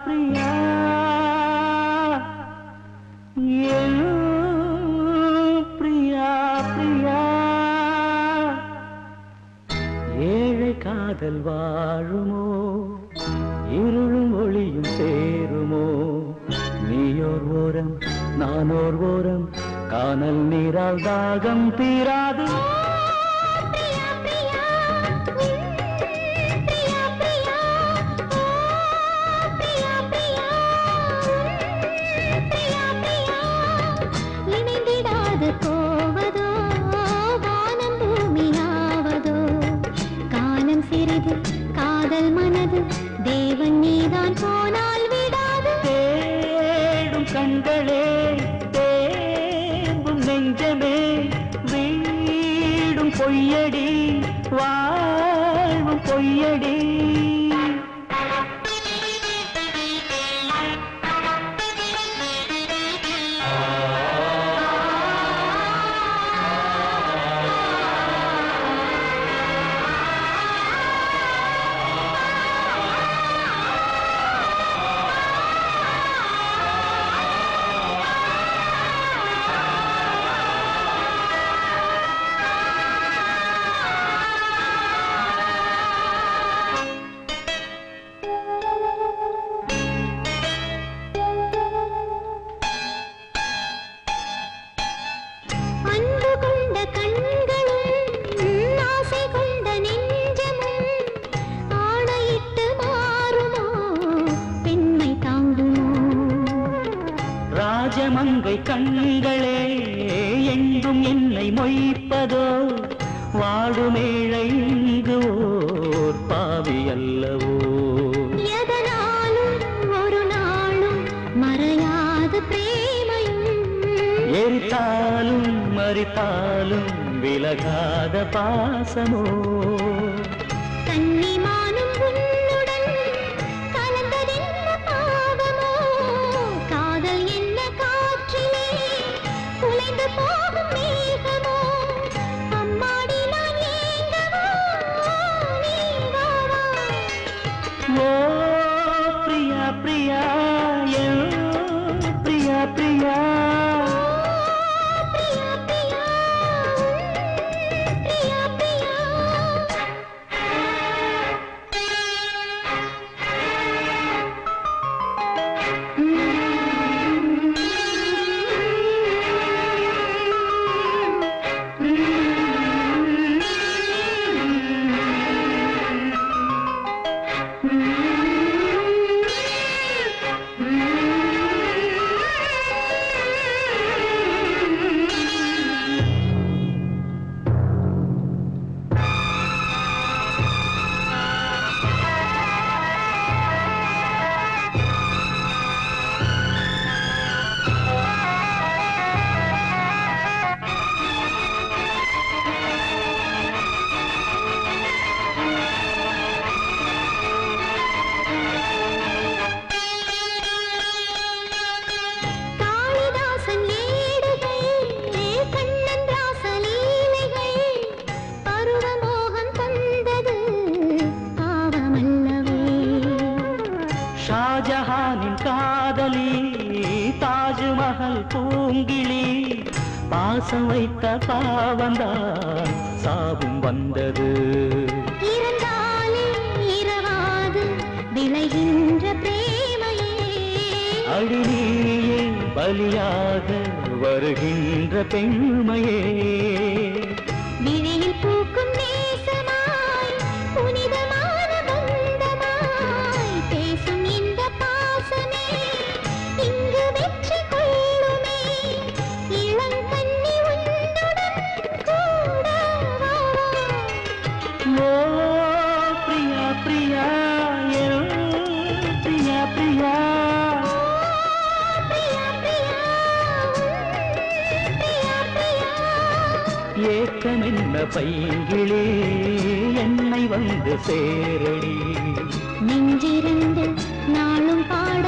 பிரியா என் பிரியா பிரியா ஏழை காதல் வாழுமோ இருளும் ஒளியும் சேருமோ நீயோர் ஓரம் நானோர் ஓரம் கானல் நீரால் தாகம் தீராது காதல் மனது தேவன் நீதான் போனால் விடாது தேடும் கண்களே தேம்பும் நெஞ்சமே வீடும் பொய்யடி வாழ்வும் பொய்யடி ராஜமங்கை கண்களே எங்கும் என்னை மொய்ப்பதோ வாடுமேழை இங்கு ஓர் பாவி அல்லவோ எதனாலும் ஒரு நாளும் மறையாத பிரேமையும் எரித்தாலும் மறித்தாலும் விலகாத பாசமோ கன்னிமானும் உன்னுடன் கலந்ததென்ன பாவமோ காதல் என்ன காற்றிலே குலைந்து போகும் மேகமோ அம்மாடி நான் ஏங்கவோ நீ வா வா ஓ பிரியா பிரியா என் பிரியா பிரியா பிரியா பிரியா பிரியா பிரியா காளிதாசன் ஏடுகள் கண்ணன் ராசலீலைகள் பருவமோகம் தந்தது பாவமல்லவே ஷாஜஹானின் காதலி தாஜ்மஹல் பூங்கிளி பாசம் வைத்த பாவந்தான் சாவும் வந்தது இருந்தாலே இரவாது விளைகின்ற பிரேமையே அடிநீயே பலியாக வருகின்ற பெண்மையே விழியில் பூக்கும் நேசமாய் புனிதமான பந்தமாய் பேசும் இந்த பாசமே இங்கு வெற்றி கொள்ளுமே இளங்கண்ணி உன்னுடன் கூட வா ஓ பிரியா பிரியா என் பிரியா பிரியா பிரியா பிரியா பிரியா பிரியா ஏக்கமென்ன பைங்கிளே என்னை வந்து சேரடி நெஞ்சிரண்டு நாளும் பாட